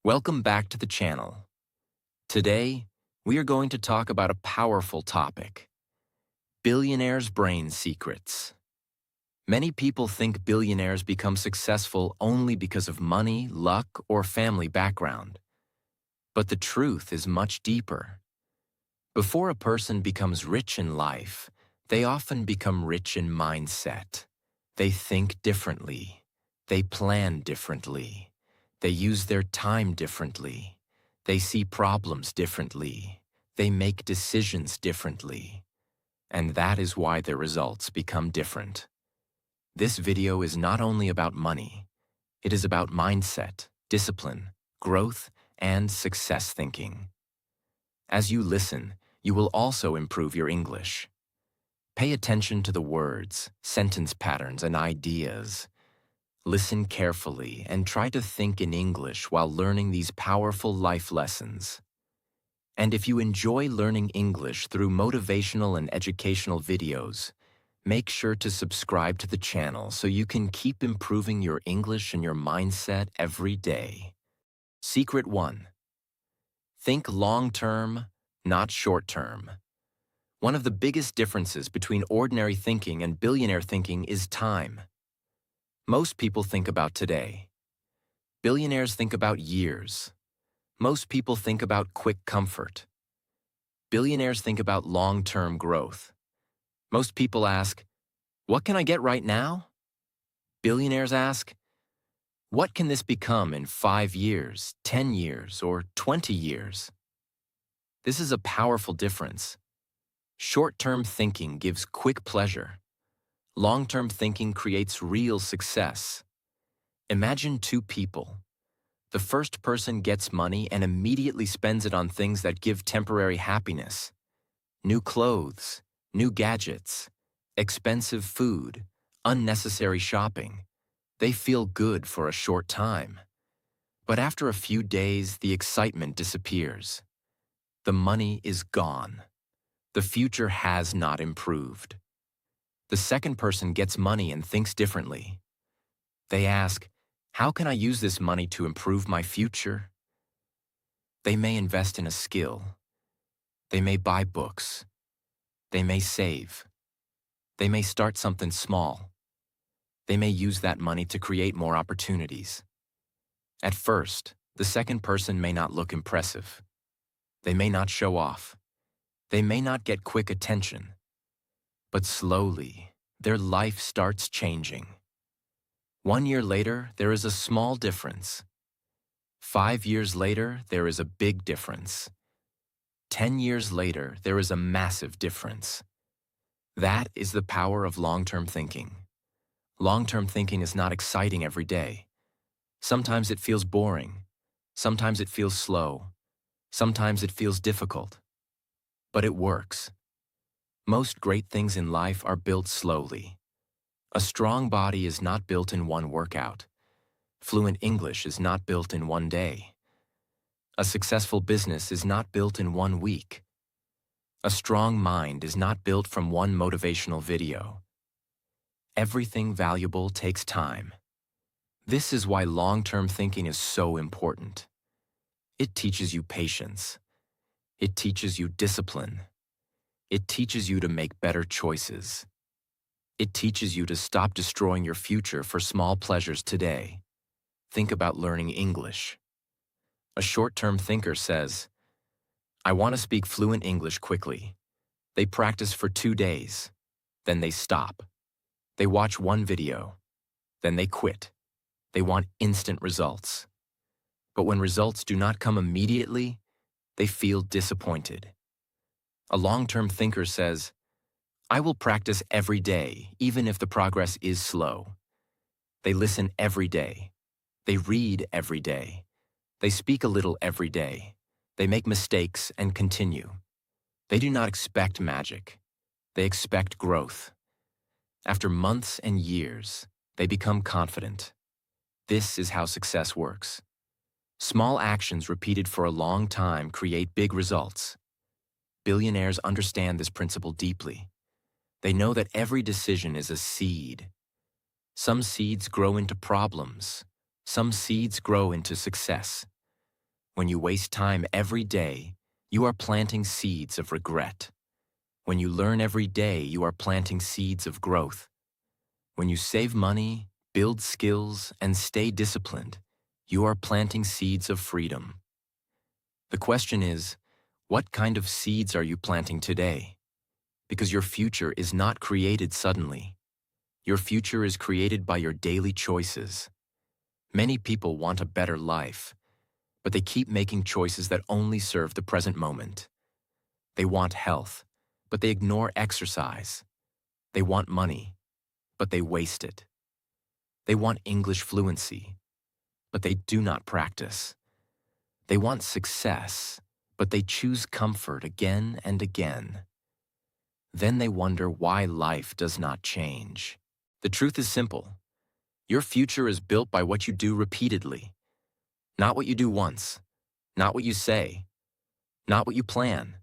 Welcome back to the channel. Today, we are going to talk about a powerful topic: billionaires' brain secrets. Many people think billionaires become successful only because of money, luck, or family background. But the truth is much deeper. Before a person becomes rich in life, they often become rich in mindset. They think differently. They plan differently. They use their time differently. They see problems differently. They make decisions differently. And that is why their results become different. This video is not only about money. It is about mindset, discipline, growth, and success thinking. As you listen, you will also improve your English. Pay attention to the words, sentence patterns, and ideas. Listen carefully and try to think in English while learning these powerful life lessons. And if you enjoy learning English through motivational and educational videos, make sure to subscribe to the channel so you can keep improving your English and your mindset every day. Secret 1. Think long-term, not short-term. One of the biggest differences between ordinary thinking and billionaire thinking is time. Most people think about today. Billionaires think about years. Most people think about quick comfort. Billionaires think about long-term growth. Most people ask, "What can I get right now?" Billionaires ask, "What can this become in 5 years, 10 years, or 20 years?" This is a powerful difference. Short-term thinking gives quick pleasure. Long-term thinking creates real success. Imagine two people. The first person gets money and immediately spends it on things that give temporary happiness. New clothes, new gadgets, expensive food, unnecessary shopping. They feel good for a short time. But after a few days, the excitement disappears. The money is gone. The future has not improved. The second person gets money and thinks differently. They ask, "How can I use this money to improve my future?" They may invest in a skill. They may buy books. They may save. They may start something small. They may use that money to create more opportunities. At first, the second person may not look impressive. They may not show off. They may not get quick attention. But slowly, their life starts changing. 1 year later, there is a small difference. 5 years later, there is a big difference. 10 years later, there is a massive difference. That is the power of long-term thinking. Long-term thinking is not exciting every day. Sometimes it feels boring. Sometimes it feels slow. Sometimes it feels difficult. But it works. Most great things in life are built slowly. A strong body is not built in one workout. Fluent English is not built in one day. A successful business is not built in 1 week. A strong mind is not built from one motivational video. Everything valuable takes time. This is why long-term thinking is so important. It teaches you patience. It teaches you discipline. It teaches you to make better choices. It teaches you to stop destroying your future for small pleasures today. Think about learning English. A short-term thinker says, "I want to speak fluent English quickly." They practice for 2 days. Then they stop. They watch one video. Then they quit. They want instant results. But when results do not come immediately, they feel disappointed. A long-term thinker says, "I will practice every day, even if the progress is slow." They listen every day. They read every day. They speak a little every day. They make mistakes and continue. They do not expect magic. They expect growth. After months and years, they become confident. This is how success works. Small actions repeated for a long time create big results. Billionaires understand this principle deeply. They know that every decision is a seed. Some seeds grow into problems. Some seeds grow into success. When you waste time every day, you are planting seeds of regret. When you learn every day, you are planting seeds of growth. When you save money, build skills, and stay disciplined, you are planting seeds of freedom. The question is, what kind of seeds are you planting today? Because your future is not created suddenly. Your future is created by your daily choices. Many people want a better life, but they keep making choices that only serve the present moment. They want health, but they ignore exercise. They want money, but they waste it. They want English fluency, but they do not practice. They want success, but they choose comfort again and again. Then they wonder why life does not change. The truth is simple. Your future is built by what you do repeatedly, not what you do once, not what you say, not what you plan,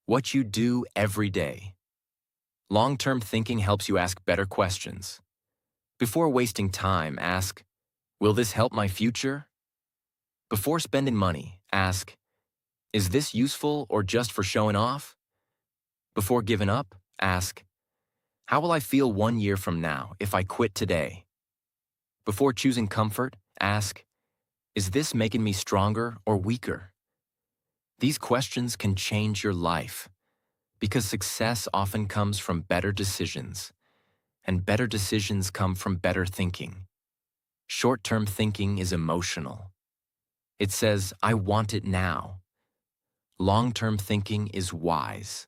what you do every day. Long-term thinking helps you ask better questions. Before wasting time, ask, will this help my future? Before spending money, ask, is this useful or just for showing off? Before giving up, ask, how will I feel 1 year from now if I quit today? Before choosing comfort, ask, is this making me stronger or weaker? These questions can change your life because success often comes from better decisions, and better decisions come from better thinking. Short-term thinking is emotional. It says, I want it now. Long-term thinking is wise.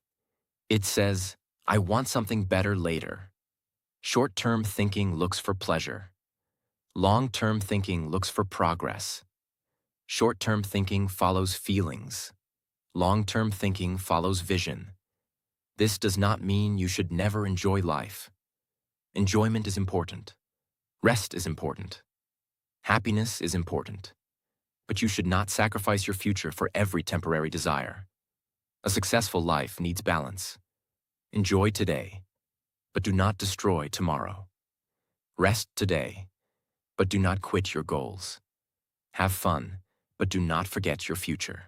It says, I want something better later. Short-term thinking looks for pleasure. Long-term thinking looks for progress. Short-term thinking follows feelings. Long-term thinking follows vision. This does not mean you should never enjoy life. Enjoyment is important. Rest is important. Happiness is important. But you should not sacrifice your future for every temporary desire. A successful life needs balance. Enjoy today, but do not destroy tomorrow. Rest today, but do not quit your goals. Have fun, but do not forget your future.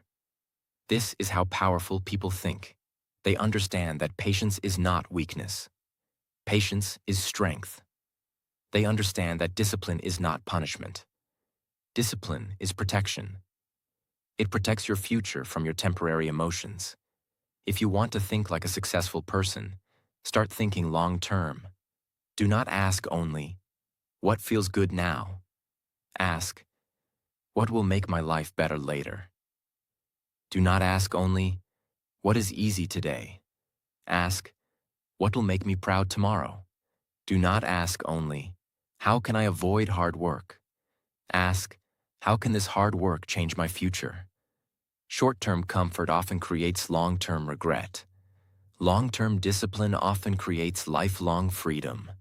This is how powerful people think. They understand that patience is not weakness. Patience is strength. They understand that discipline is not punishment. Discipline is protection. It protects your future from your temporary emotions. If you want to think like a successful person, start thinking long-term. Do not ask only, what feels good now? Ask, what will make my life better later? Do not ask only, what is easy today? Ask, what will make me proud tomorrow? Do not ask only, how can I avoid hard work? Ask, how can this hard work change my future? Short-term comfort often creates long-term regret. Long-term discipline often creates lifelong freedom.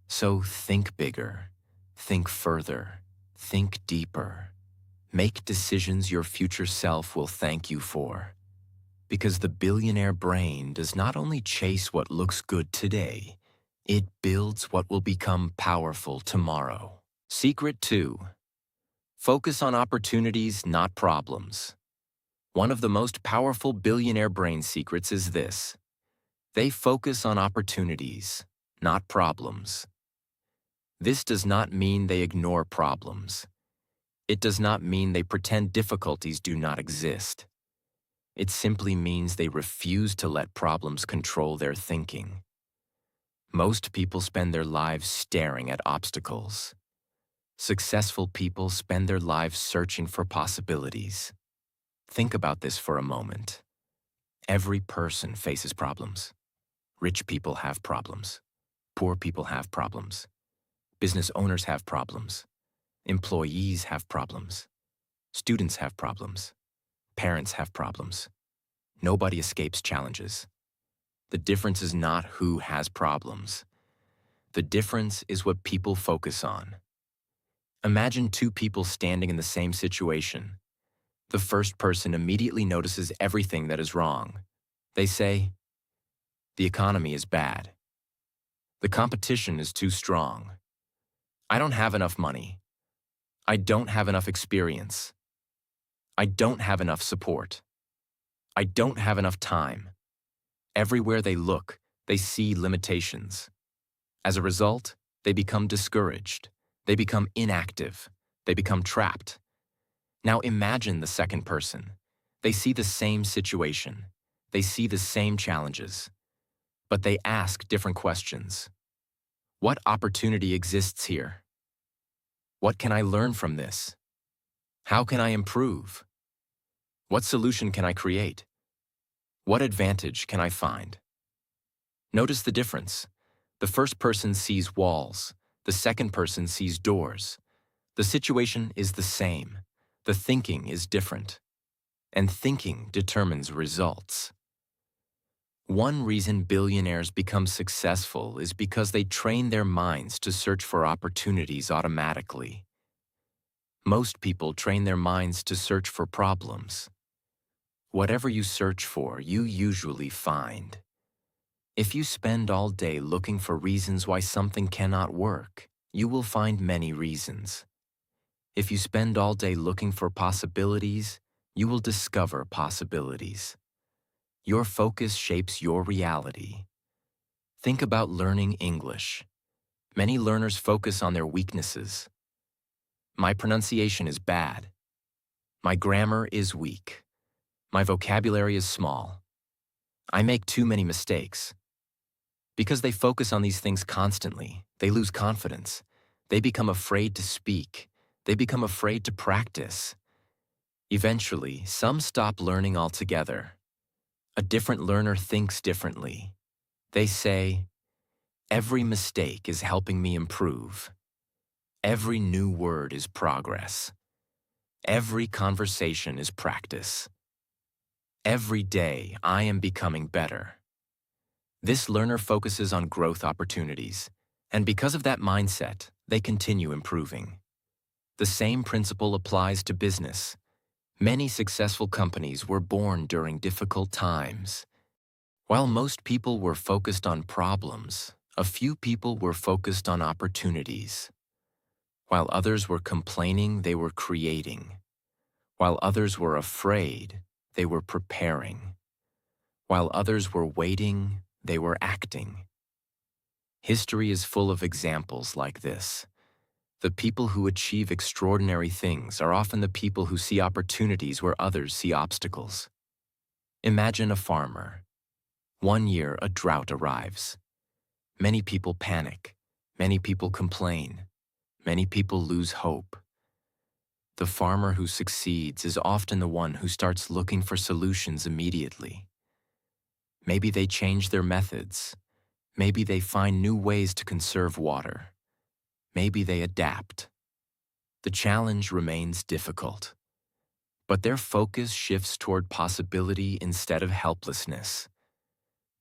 So think bigger, think further, think deeper. Make decisions your future self will thank you for. Because the billionaire brain does not only chase what looks good today, it builds what will become powerful tomorrow. Secret 2. Focus on opportunities, not problems. One of the most powerful billionaire brain secrets is this. They focus on opportunities, not problems. This does not mean they ignore problems. It does not mean they pretend difficulties do not exist. It simply means they refuse to let problems control their thinking. Most people spend their lives staring at obstacles. Successful people spend their lives searching for possibilities. Think about this for a moment. Every person faces problems. Rich people have problems. Poor people have problems. Business owners have problems. Employees have problems. Students have problems. Parents have problems. Nobody escapes challenges. The difference is not who has problems. The difference is what people focus on. Imagine two people standing in the same situation. The first person immediately notices everything that is wrong. They say, the economy is bad. The competition is too strong. I don't have enough money. I don't have enough experience. I don't have enough support. I don't have enough time. Everywhere they look, they see limitations. As a result, they become discouraged. They become inactive. They become trapped. Now imagine the second person. They see the same situation. They see the same challenges. But they ask different questions. What opportunity exists here? What can I learn from this? How can I improve? What solution can I create? What advantage can I find? Notice the difference. The first person sees walls. The second person sees doors. The situation is the same. The thinking is different. And thinking determines results. One reason billionaires become successful is because they train their minds to search for opportunities automatically. Most people train their minds to search for problems. Whatever you search for, you usually find. If you spend all day looking for reasons why something cannot work, you will find many reasons. If you spend all day looking for possibilities, you will discover possibilities. Your focus shapes your reality. Think about learning English. Many learners focus on their weaknesses. My pronunciation is bad. My grammar is weak. My vocabulary is small. I make too many mistakes. Because they focus on these things constantly, they lose confidence. They become afraid to speak. They become afraid to practice. Eventually, some stop learning altogether. A different learner thinks differently. They say, every mistake is helping me improve. Every new word is progress. Every conversation is practice. Every day, I am becoming better. This learner focuses on growth opportunities, and because of that mindset, they continue improving. The same principle applies to business. Many successful companies were born during difficult times. While most people were focused on problems, a few people were focused on opportunities. While others were complaining, they were creating. While others were afraid, they were preparing. While others were waiting, they were acting. History is full of examples like this. The people who achieve extraordinary things are often the people who see opportunities where others see obstacles. Imagine a farmer. One year, a drought arrives. Many people panic. Many people complain. Many people lose hope. The farmer who succeeds is often the one who starts looking for solutions immediately. Maybe they change their methods. Maybe they find new ways to conserve water. Maybe they adapt. The challenge remains difficult, but their focus shifts toward possibility instead of helplessness.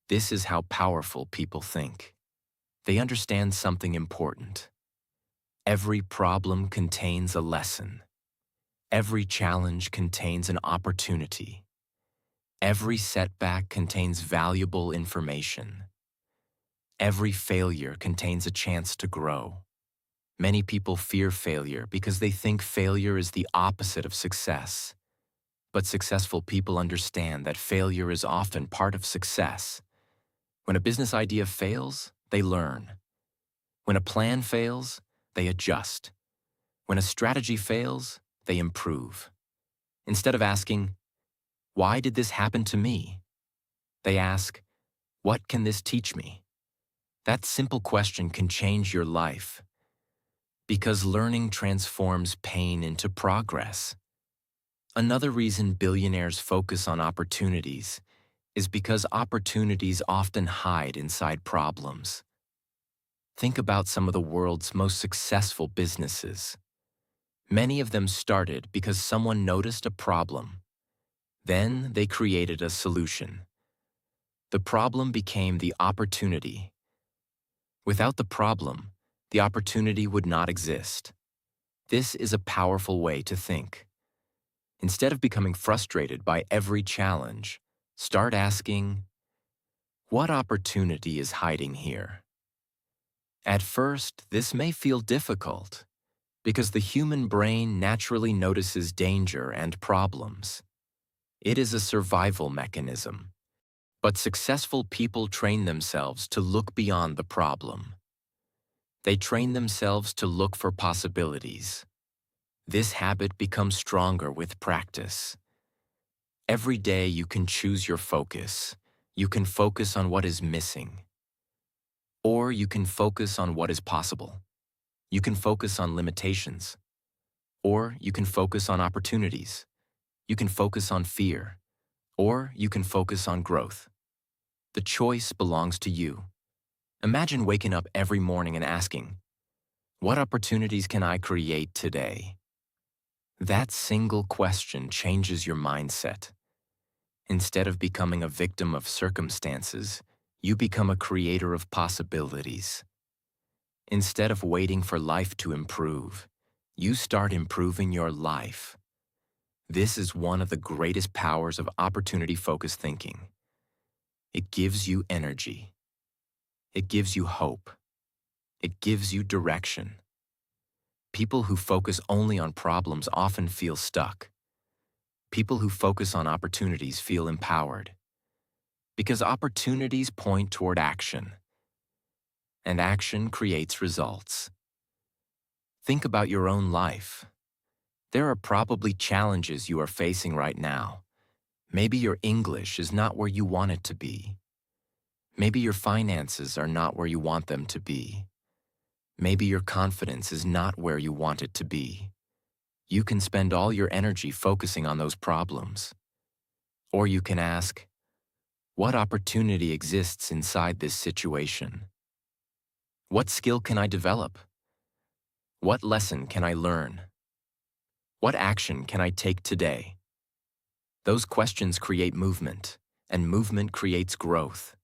This is how powerful people think. They understand something important. Every problem contains a lesson. Every challenge contains an opportunity. Every setback contains valuable information. Every failure contains a chance to grow. Many people fear failure because they think failure is the opposite of success. But successful people understand that failure is often part of success. When a business idea fails, they learn. When a plan fails, they adjust. When a strategy fails, they improve. Instead of asking, "Why did this happen to me?" they ask, "What can this teach me?" That simple question can change your life. Because learning transforms pain into progress. Another reason billionaires focus on opportunities is because opportunities often hide inside problems. Think about some of the world's most successful businesses. Many of them started because someone noticed a problem. Then they created a solution. The problem became the opportunity. Without the problem, the opportunity would not exist. This is a powerful way to think. Instead of becoming frustrated by every challenge, start asking, what opportunity is hiding here? At first, this may feel difficult. Because the human brain naturally notices danger and problems. It is a survival mechanism. But successful people train themselves to look beyond the problem. They train themselves to look for possibilities. This habit becomes stronger with practice. Every day you can choose your focus. You can focus on what is missing. Or you can focus on what is possible. You can focus on limitations. Or you can focus on opportunities. You can focus on fear. Or you can focus on growth. The choice belongs to you. Imagine waking up every morning and asking, what opportunities can I create today? That single question changes your mindset. Instead of becoming a victim of circumstances, you become a creator of possibilities. Instead of waiting for life to improve, you start improving your life. This is one of the greatest powers of opportunity-focused thinking. It gives you energy. It gives you hope. It gives you direction. People who focus only on problems often feel stuck. People who focus on opportunities feel empowered. Because opportunities point toward action. And action creates results. Think about your own life. There are probably challenges you are facing right now. Maybe your English is not where you want it to be. Maybe your finances are not where you want them to be. Maybe your confidence is not where you want it to be. You can spend all your energy focusing on those problems. Or you can ask, what opportunity exists inside this situation? What skill can I develop? What lesson can I learn? What action can I take today? Those questions create movement, and movement creates growth.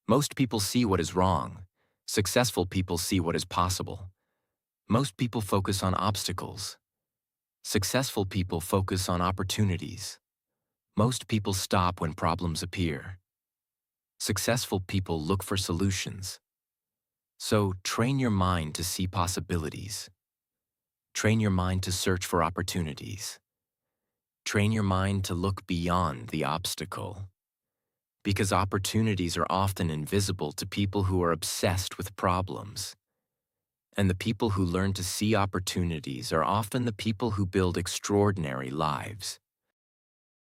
Most people see what is wrong. Successful people see what is possible. Most people focus on obstacles. Successful people focus on opportunities. Most people stop when problems appear. Successful people look for solutions. So, train your mind to see possibilities. Train your mind to search for opportunities. Train your mind to look beyond the obstacle. Because opportunities are often invisible to people who are obsessed with problems. And the people who learn to see opportunities are often the people who build extraordinary lives.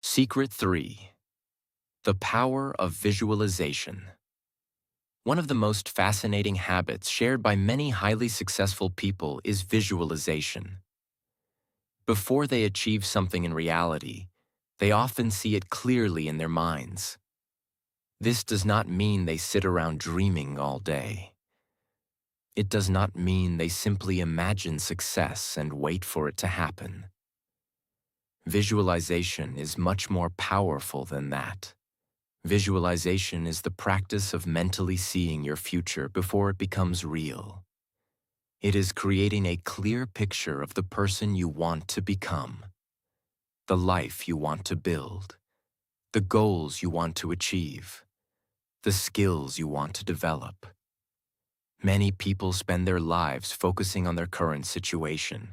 Secret 3. The power of visualization. One of the most fascinating habits shared by many highly successful people is visualization. Before they achieve something in reality, they often see it clearly in their minds. This does not mean they sit around dreaming all day. It does not mean they simply imagine success and wait for it to happen. Visualization is much more powerful than that. Visualization is the practice of mentally seeing your future before it becomes real. It is creating a clear picture of the person you want to become, the life you want to build, the goals you want to achieve, the skills you want to develop. Many people spend their lives focusing on their current situation.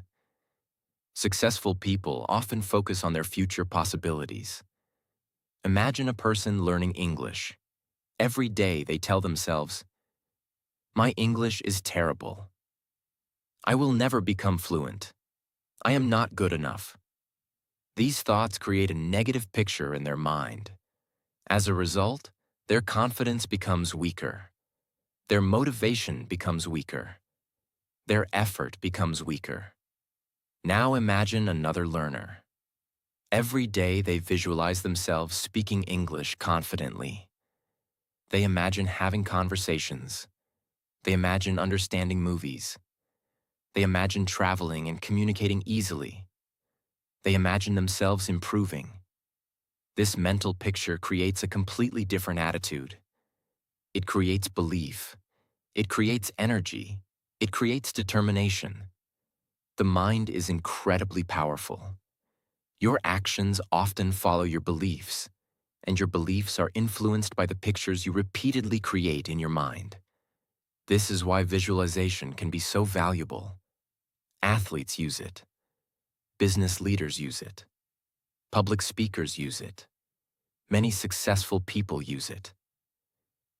Successful people often focus on their future possibilities. Imagine a person learning English. Every day they tell themselves, "My English is terrible. I will never become fluent. I am not good enough." These thoughts create a negative picture in their mind. As a result, their confidence becomes weaker. Their motivation becomes weaker. Their effort becomes weaker. Now imagine another learner. Every day they visualize themselves speaking English confidently. They imagine having conversations. They imagine understanding movies. They imagine traveling and communicating easily. They imagine themselves improving. This mental picture creates a completely different attitude. It creates belief. It creates energy. It creates determination. The mind is incredibly powerful. Your actions often follow your beliefs, and your beliefs are influenced by the pictures you repeatedly create in your mind. This is why visualization can be so valuable. Athletes use it. Business leaders use it. Public speakers use it. Many successful people use it.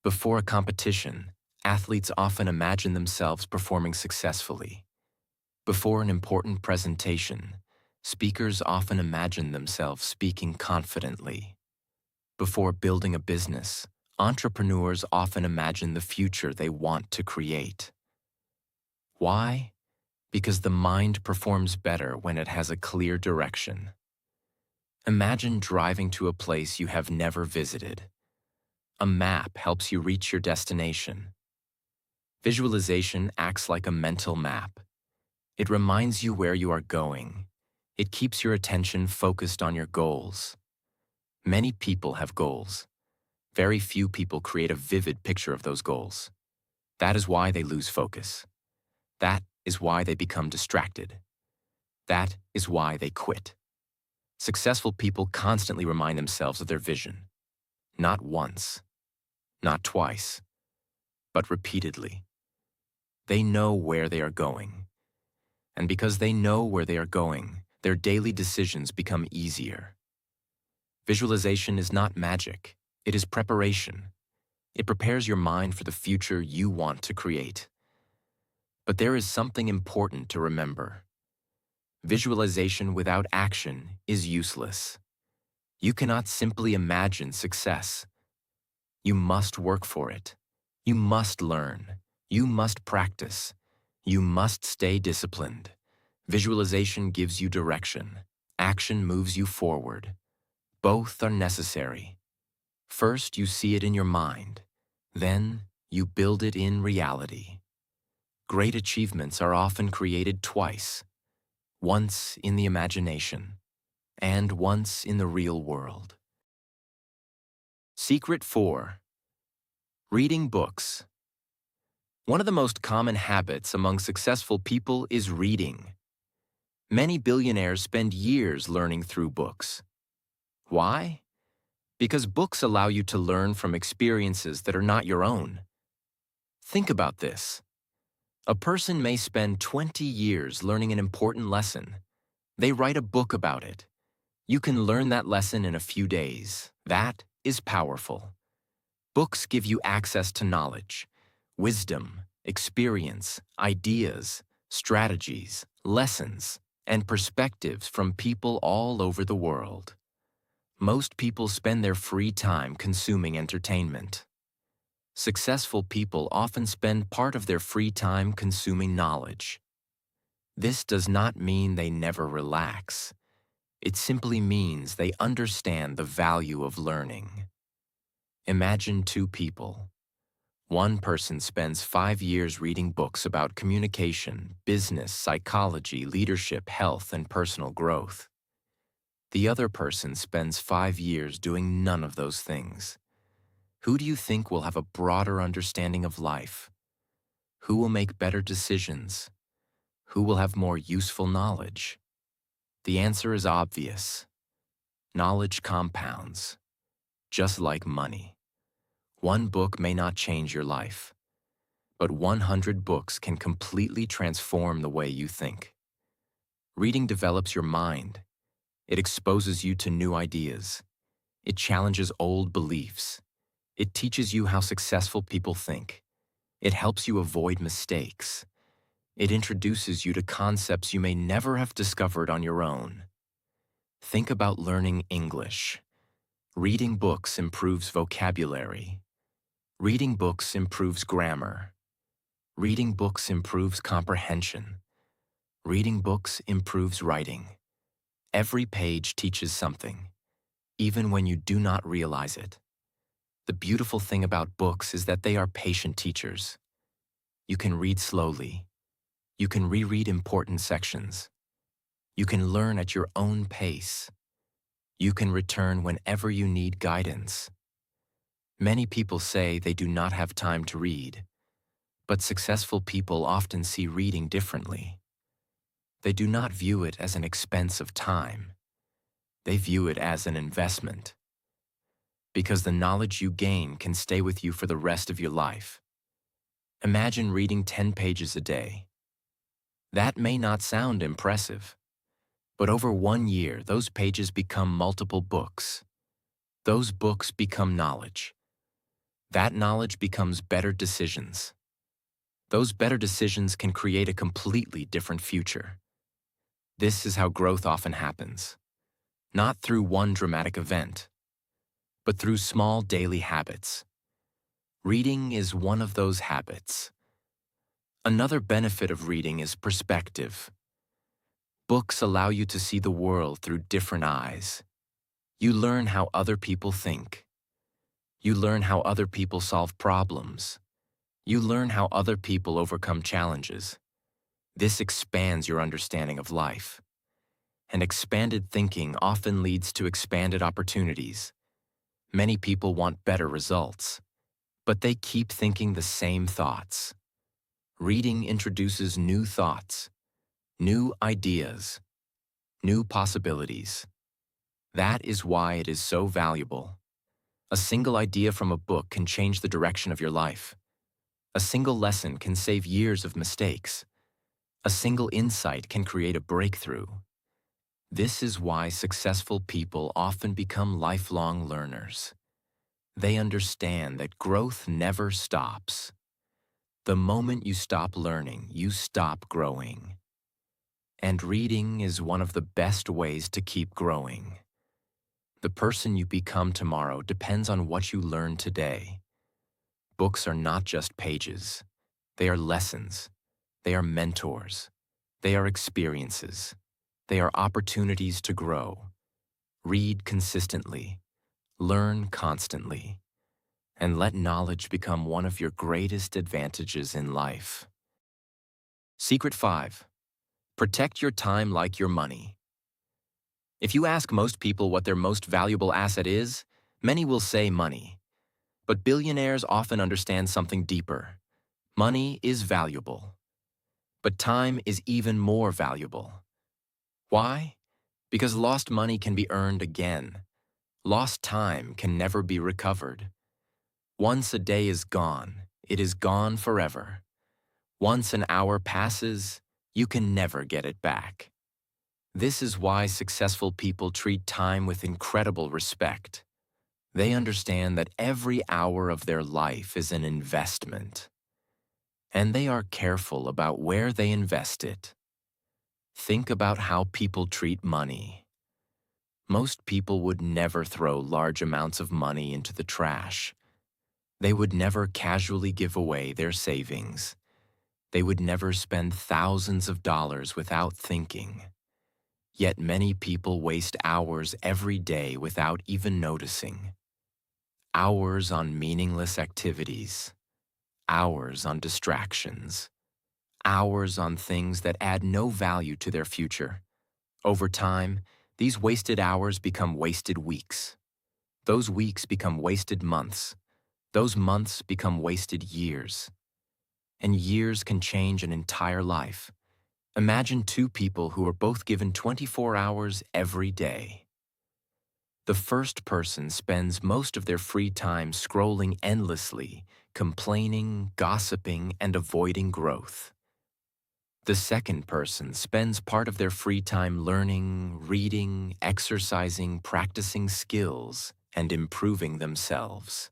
Before a competition, athletes often imagine themselves performing successfully. Before an important presentation, speakers often imagine themselves speaking confidently. Before building a business, entrepreneurs often imagine the future they want to create. Why? Because the mind performs better when it has a clear direction. Imagine driving to a place you have never visited. A map helps you reach your destination. Visualization acts like a mental map. It reminds you where you are going. It keeps your attention focused on your goals. Many people have goals. Very few people create a vivid picture of those goals. That is why they lose focus. That is why they become distracted. That is why they quit. Successful people constantly remind themselves of their vision. Not once, not twice, but repeatedly. They know where they are going. And because they know where they are going, their daily decisions become easier. Visualization is not magic. It is preparation. It prepares your mind for the future you want to create. But there is something important to remember. Visualization without action is useless. You cannot simply imagine success. You must work for it. You must learn. You must practice. You must stay disciplined. Visualization gives you direction. Action moves you forward. Both are necessary. First, you see it in your mind. Then, you build it in reality. Great achievements are often created twice. Once in the imagination, and once in the real world. Secret 4. Reading books. One of the most common habits among successful people is reading. Many billionaires spend years learning through books. Why? Because books allow you to learn from experiences that are not your own. Think about this. A person may spend 20 years learning an important lesson. They write a book about it. You can learn that lesson in a few days. That is powerful. Books give you access to knowledge, wisdom, experience, ideas, strategies, lessons, and perspectives from people all over the world. Most people spend their free time consuming entertainment. Successful people often spend part of their free time consuming knowledge. This does not mean they never relax. It simply means they understand the value of learning. Imagine two people. One person spends 5 years reading books about communication, business, psychology, leadership, health, and personal growth. The other person spends 5 years doing none of those things. Who do you think will have a broader understanding of life? Who will make better decisions? Who will have more useful knowledge? The answer is obvious. Knowledge compounds, just like money. One book may not change your life, but 100 books can completely transform the way you think. Reading develops your mind. It exposes you to new ideas. It challenges old beliefs. It teaches you how successful people think. It helps you avoid mistakes. It introduces you to concepts you may never have discovered on your own. Think about learning English. Reading books improves vocabulary. Reading books improves grammar. Reading books improves comprehension. Reading books improves writing. Every page teaches something, even when you do not realize it. The beautiful thing about books is that they are patient teachers. You can read slowly. You can reread important sections. You can learn at your own pace. You can return whenever you need guidance. Many people say they do not have time to read, but successful people often see reading differently. They do not view it as an expense of time. They view it as an investment. Because the knowledge you gain can stay with you for the rest of your life. Imagine reading 10 pages a day. That may not sound impressive, but over 1 year, those pages become multiple books. Those books become knowledge. That knowledge becomes better decisions. Those better decisions can create a completely different future. This is how growth often happens, not through one dramatic event, but through small daily habits. Reading is one of those habits. Another benefit of reading is perspective. Books allow you to see the world through different eyes. You learn how other people think. You learn how other people solve problems. You learn how other people overcome challenges. This expands your understanding of life. And expanded thinking often leads to expanded opportunities. Many people want better results, but they keep thinking the same thoughts. Reading introduces new thoughts, new ideas, new possibilities. That is why it is so valuable. A single idea from a book can change the direction of your life. A single lesson can save years of mistakes. A single insight can create a breakthrough. This is why successful people often become lifelong learners. They understand that growth never stops. The moment you stop learning, you stop growing. And reading is one of the best ways to keep growing. The person you become tomorrow depends on what you learn today. Books are not just pages. They are lessons. They are mentors. They are experiences. They are opportunities to grow. Read consistently. Learn constantly. And let knowledge become one of your greatest advantages in life. Secret 5. Protect your time like your money. If you ask most people what their most valuable asset is, many will say money. But billionaires often understand something deeper. Money is valuable. But time is even more valuable. Why? Because lost money can be earned again. Lost time can never be recovered. Once a day is gone, it is gone forever. Once an hour passes, you can never get it back. This is why successful people treat time with incredible respect. They understand that every hour of their life is an investment. And they are careful about where they invest it. Think about how people treat money. Most people would never throw large amounts of money into the trash. They would never casually give away their savings. They would never spend thousands of dollars without thinking. Yet many people waste hours every day without even noticing. Hours on meaningless activities. Hours on distractions. Hours on things that add no value to their future. Over time, these wasted hours become wasted weeks. Those weeks become wasted months. Those months become wasted years. And years can change an entire life. Imagine two people who are both given 24 hours every day. The first person spends most of their free time scrolling endlessly, complaining, gossiping, and avoiding growth. The second person spends part of their free time learning, reading, exercising, practicing skills, and improving themselves.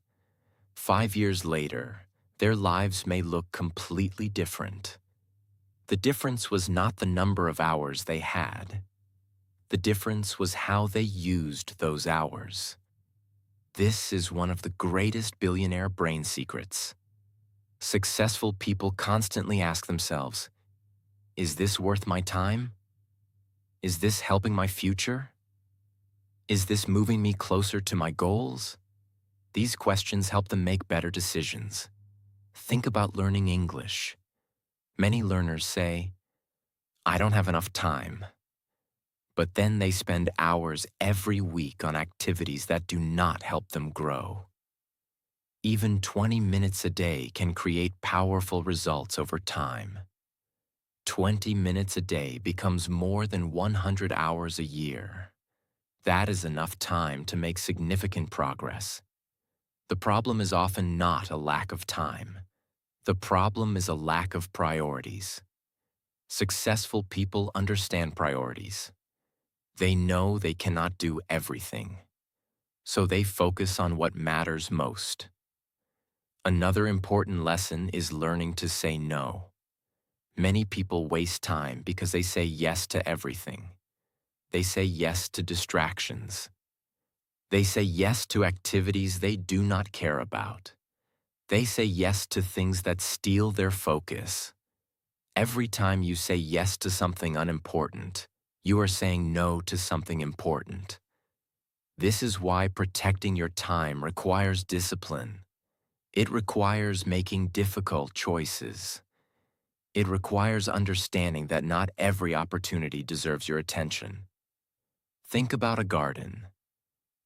5 years later, their lives may look completely different. The difference was not the number of hours they had. The difference was how they used those hours. This is one of the greatest billionaire brain secrets. Successful people constantly ask themselves, is this worth my time? Is this helping my future? Is this moving me closer to my goals? These questions help them make better decisions. Think about learning English. Many learners say, I don't have enough time. But then they spend hours every week on activities that do not help them grow. Even 20 minutes a day can create powerful results over time. 20 minutes a day becomes more than 100 hours a year. That is enough time to make significant progress. The problem is often not a lack of time. The problem is a lack of priorities. Successful people understand priorities. They know they cannot do everything, so they focus on what matters most. Another important lesson is learning to say no. Many people waste time because they say yes to everything. They say yes to distractions. They say yes to activities they do not care about. They say yes to things that steal their focus. Every time you say yes to something unimportant, you are saying no to something important. This is why protecting your time requires discipline. It requires making difficult choices. It requires understanding that not every opportunity deserves your attention. Think about a garden.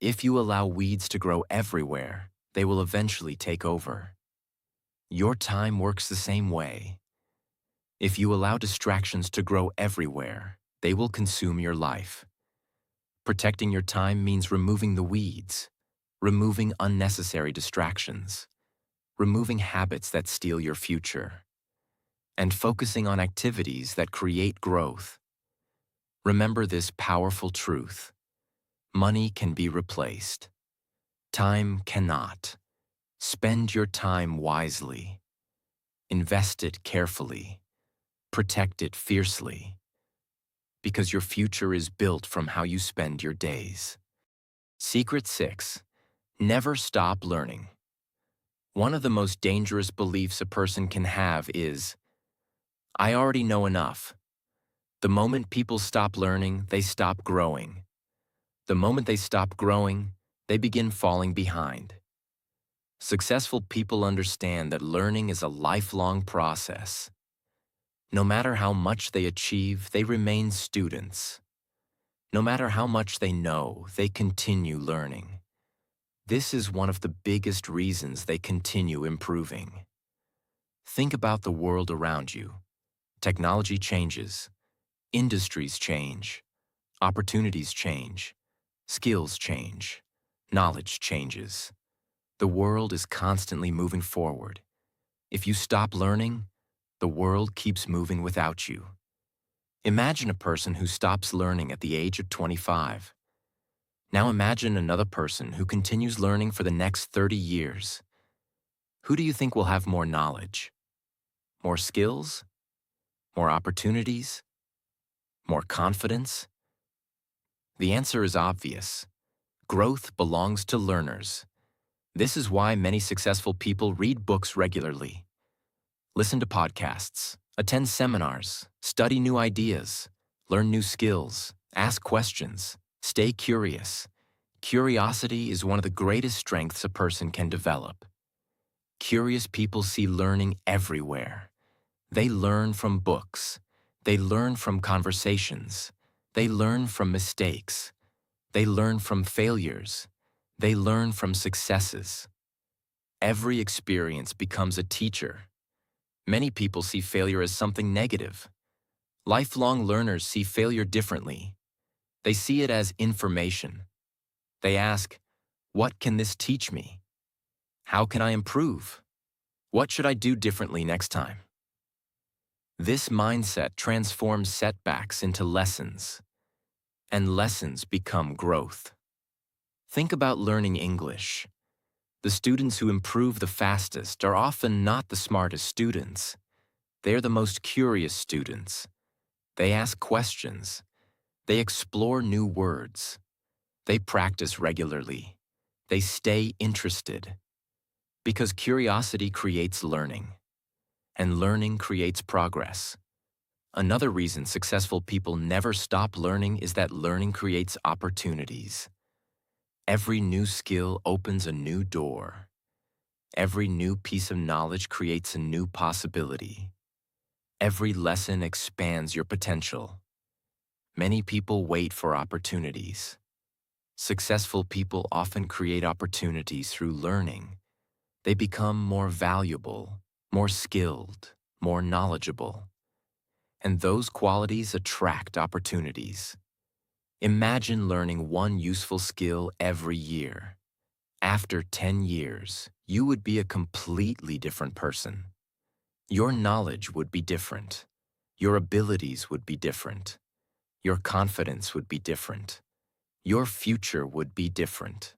If you allow weeds to grow everywhere, they will eventually take over. Your time works the same way. If you allow distractions to grow everywhere, they will consume your life. Protecting your time means removing the weeds, removing unnecessary distractions, removing habits that steal your future, and focusing on activities that create growth. Remember this powerful truth. Money can be replaced. Time cannot. Spend your time wisely. Invest it carefully. Protect it fiercely. Because your future is built from how you spend your days. Secret 6. Never stop learning. One of the most dangerous beliefs a person can have is, I already know enough. The moment people stop learning, they stop growing. The moment they stop growing, they begin falling behind. Successful people understand that learning is a lifelong process. No matter how much they achieve, they remain students. No matter how much they know, they continue learning. This is one of the biggest reasons they continue improving. Think about the world around you. Technology changes. Industries change. Opportunities change. Skills change. Knowledge changes. The world is constantly moving forward. If you stop learning, the world keeps moving without you. Imagine a person who stops learning at the age of 25. Now imagine another person who continues learning for the next 30 years. Who do you think will have more knowledge? More skills? More opportunities? More confidence? The answer is obvious. Growth belongs to learners. This is why many successful people read books regularly, listen to podcasts, attend seminars, study new ideas, learn new skills, ask questions, stay curious. Curiosity is one of the greatest strengths a person can develop. Curious people see learning everywhere. They learn from books. They learn from conversations. They learn from mistakes. They learn from failures. They learn from successes. Every experience becomes a teacher. Many people see failure as something negative. Lifelong learners see failure differently. They see it as information. They ask, what can this teach me? How can I improve? What should I do differently next time? This mindset transforms setbacks into lessons, and lessons become growth. Think about learning English. The students who improve the fastest are often not the smartest students. They are the most curious students. They ask questions. They explore new words. They practice regularly. They stay interested. Because curiosity creates learning, and learning creates progress. Another reason successful people never stop learning is that learning creates opportunities. Every new skill opens a new door. Every new piece of knowledge creates a new possibility. Every lesson expands your potential. Many people wait for opportunities. Successful people often create opportunities through learning. They become more valuable, more skilled, more knowledgeable. And those qualities attract opportunities. Imagine learning one useful skill every year. After 10 years, you would be a completely different person. Your knowledge would be different. Your abilities would be different. Your confidence would be different. Your future would be different.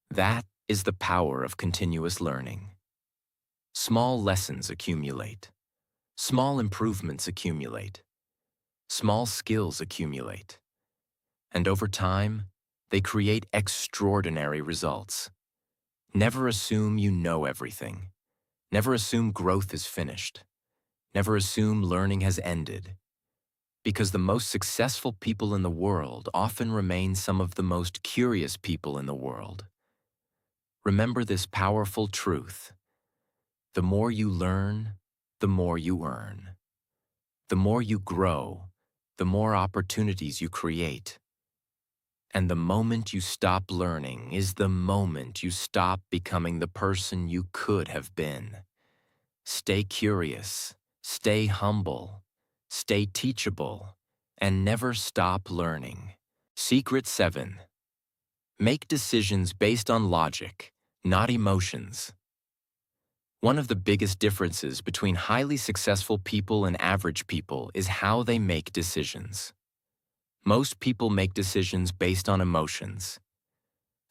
That is the power of continuous learning. Small lessons accumulate. Small improvements accumulate. Small skills accumulate. And over time, they create extraordinary results. Never assume you know everything. Never assume growth is finished. Never assume learning has ended. Because the most successful people in the world often remain some of the most curious people in the world. Remember this powerful truth. The more you learn, the more you earn. The more you grow, the more opportunities you create. And the moment you stop learning is the moment you stop becoming the person you could have been. Stay curious, stay humble, stay teachable, and never stop learning. Secret 7. Make decisions based on logic, not emotions. One of the biggest differences between highly successful people and average people is how they make decisions. Most people make decisions based on emotions.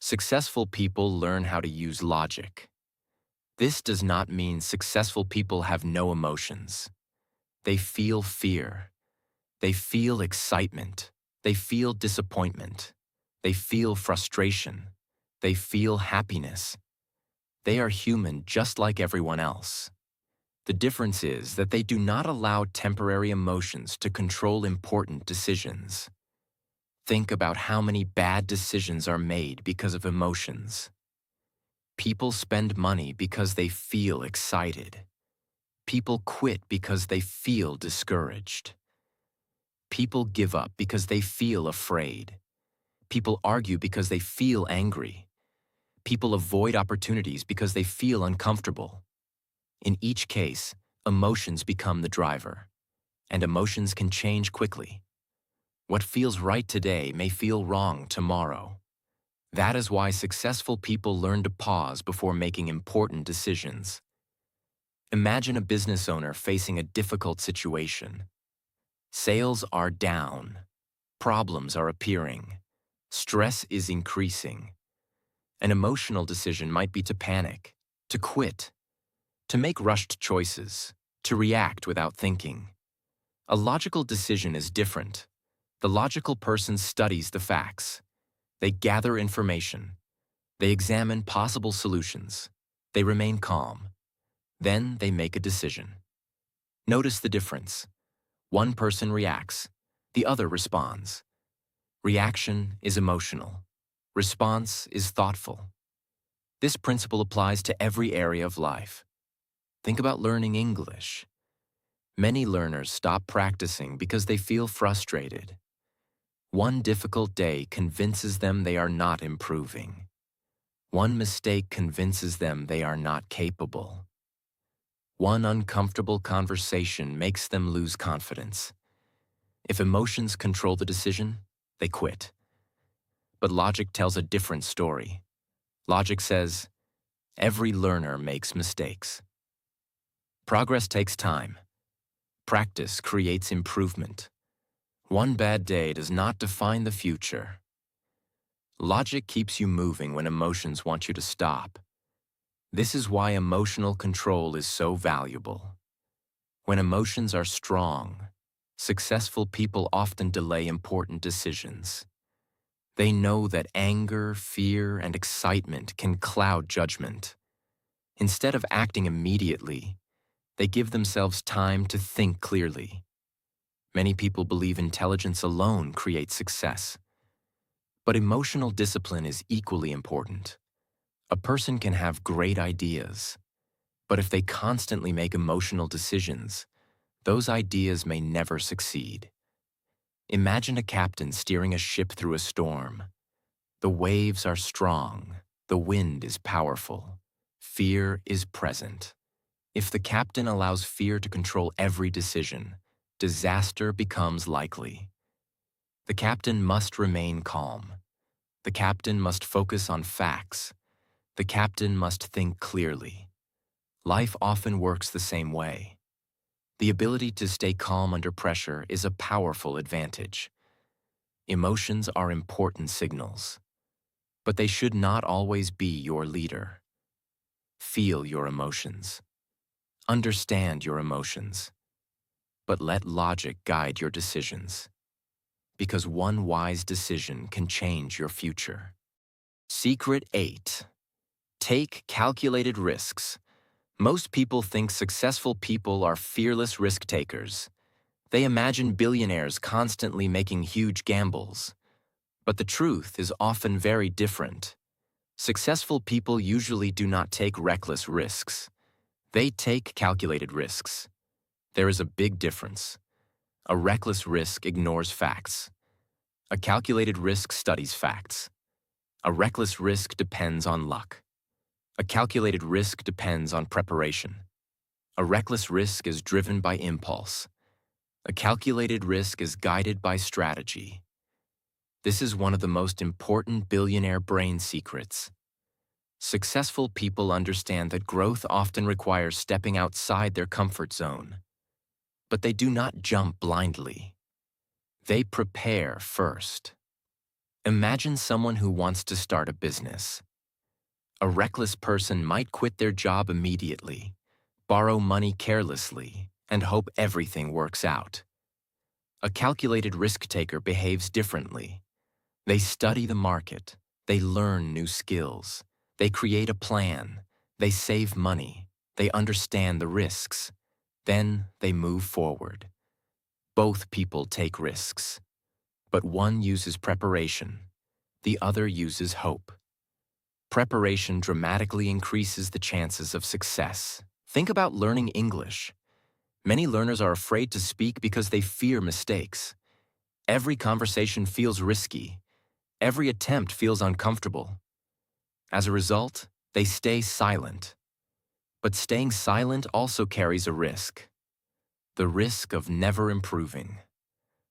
Successful people learn how to use logic. This does not mean successful people have no emotions. They feel fear. They feel excitement. They feel disappointment. They feel frustration. They feel happiness. They are human just like everyone else. The difference is that they do not allow temporary emotions to control important decisions. Think about how many bad decisions are made because of emotions. People spend money because they feel excited. People quit because they feel discouraged. People give up because they feel afraid. People argue because they feel angry. People avoid opportunities because they feel uncomfortable. In each case, emotions become the driver, and emotions can change quickly. What feels right today may feel wrong tomorrow. That is why successful people learn to pause before making important decisions. Imagine a business owner facing a difficult situation. Sales are down. Problems are appearing. Stress is increasing. An emotional decision might be to panic, to quit, to make rushed choices, to react without thinking. A logical decision is different. The logical person studies the facts. They gather information. They examine possible solutions. They remain calm. Then they make a decision. Notice the difference. One person reacts. The other responds. Reaction is emotional. Response is thoughtful. This principle applies to every area of life. Think about learning English. Many learners stop practicing because they feel frustrated. One difficult day convinces them they are not improving. One mistake convinces them they are not capable. One uncomfortable conversation makes them lose confidence. If emotions control the decision, they quit. But logic tells a different story. Logic says, every learner makes mistakes. Progress takes time. Practice creates improvement. One bad day does not define the future. Logic keeps you moving when emotions want you to stop. This is why emotional control is so valuable. When emotions are strong, successful people often delay important decisions. They know that anger, fear, and excitement can cloud judgment. Instead of acting immediately, they give themselves time to think clearly. Many people believe intelligence alone creates success. But emotional discipline is equally important. A person can have great ideas, but if they constantly make emotional decisions, those ideas may never succeed. Imagine a captain steering a ship through a storm. The waves are strong, the wind is powerful, fear is present. If the captain allows fear to control every decision, disaster becomes likely. The captain must remain calm. The captain must focus on facts. The captain must think clearly. Life often works the same way. The ability to stay calm under pressure is a powerful advantage. Emotions are important signals, but they should not always be your leader. Feel your emotions. Understand your emotions, but let logic guide your decisions, because one wise decision can change your future. Secret 8. Take calculated risks. Most people think successful people are fearless risk takers. They imagine billionaires constantly making huge gambles. But the truth is often very different. Successful people usually do not take reckless risks. They take calculated risks. There is a big difference. A reckless risk ignores facts. A calculated risk studies facts. A reckless risk depends on luck. A calculated risk depends on preparation. A reckless risk is driven by impulse. A calculated risk is guided by strategy. This is one of the most important billionaire brain secrets. Successful people understand that growth often requires stepping outside their comfort zone. But they do not jump blindly. They prepare first. Imagine someone who wants to start a business. A reckless person might quit their job immediately, borrow money carelessly, and hope everything works out. A calculated risk-taker behaves differently. They study the market, they learn new skills, they create a plan, they save money, they understand the risks. Then they move forward. Both people take risks, but one uses preparation, the other uses hope. Preparation dramatically increases the chances of success. Think about learning English. Many learners are afraid to speak because they fear mistakes. Every conversation feels risky. Every attempt feels uncomfortable. As a result, they stay silent. But staying silent also carries a risk. The risk of never improving.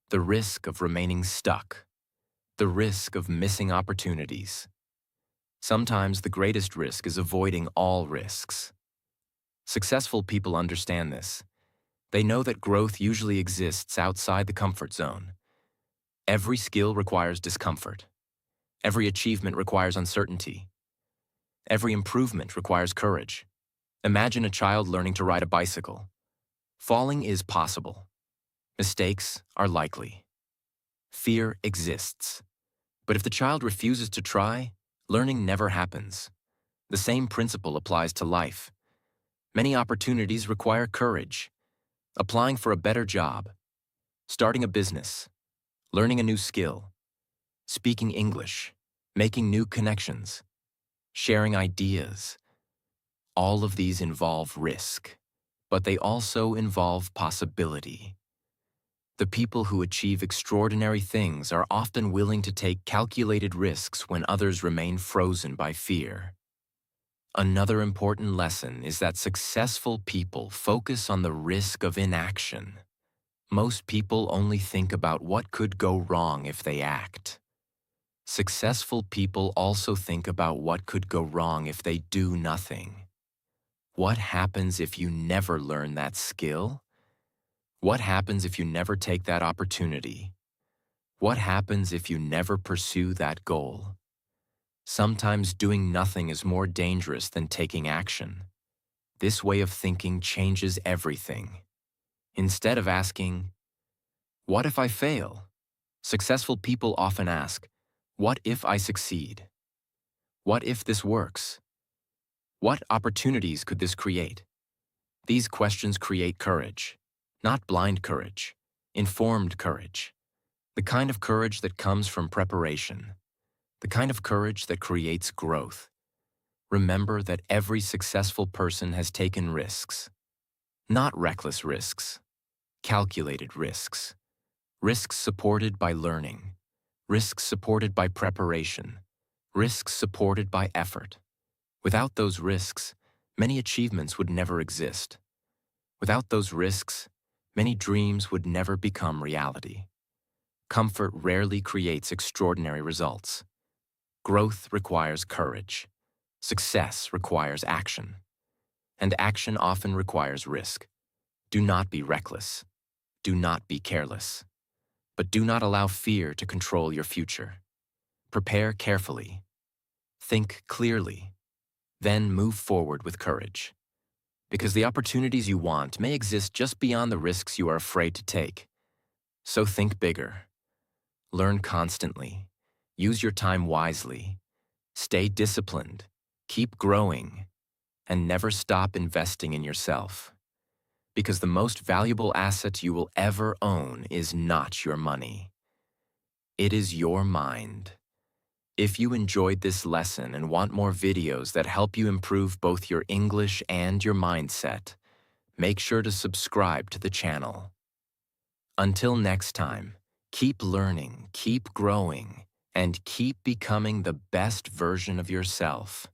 The risk of remaining stuck. The risk of missing opportunities. Sometimes the greatest risk is avoiding all risks. Successful people understand this. They know that growth usually exists outside the comfort zone. Every skill requires discomfort. Every achievement requires uncertainty. Every improvement requires courage. Imagine a child learning to ride a bicycle. Falling is possible. Mistakes are likely. Fear exists. But if the child refuses to try, learning never happens. The same principle applies to life. Many opportunities require courage. Applying for a better job, starting a business, learning a new skill, speaking English, making new connections, sharing ideas. All of these involve risk, but they also involve possibility. The people who achieve extraordinary things are often willing to take calculated risks when others remain frozen by fear. Another important lesson is that successful people focus on the risk of inaction. Most people only think about what could go wrong if they act. Successful people also think about what could go wrong if they do nothing. What happens if you never learn that skill? What happens if you never take that opportunity? What happens if you never pursue that goal? Sometimes doing nothing is more dangerous than taking action. This way of thinking changes everything. Instead of asking, "What if I fail?" Successful people often ask, "What if I succeed? What if this works? What opportunities could this create?" These questions create courage, not blind courage, informed courage, the kind of courage that comes from preparation, the kind of courage that creates growth. Remember that every successful person has taken risks, not reckless risks, calculated risks, risks supported by learning, risks supported by preparation, risks supported by effort. Without those risks, many achievements would never exist. Without those risks, many dreams would never become reality. Comfort rarely creates extraordinary results. Growth requires courage. Success requires action. And action often requires risk. Do not be reckless. Do not be careless. But do not allow fear to control your future. Prepare carefully. Think clearly. Then move forward with courage. Because the opportunities you want may exist just beyond the risks you are afraid to take. So think bigger. Learn constantly. Use your time wisely. Stay disciplined. Keep growing. And never stop investing in yourself. Because the most valuable asset you will ever own is not your money. It is your mind. If you enjoyed this lesson and want more videos that help you improve both your English and your mindset, make sure to subscribe to the channel. Until next time, keep learning, keep growing, and keep becoming the best version of yourself.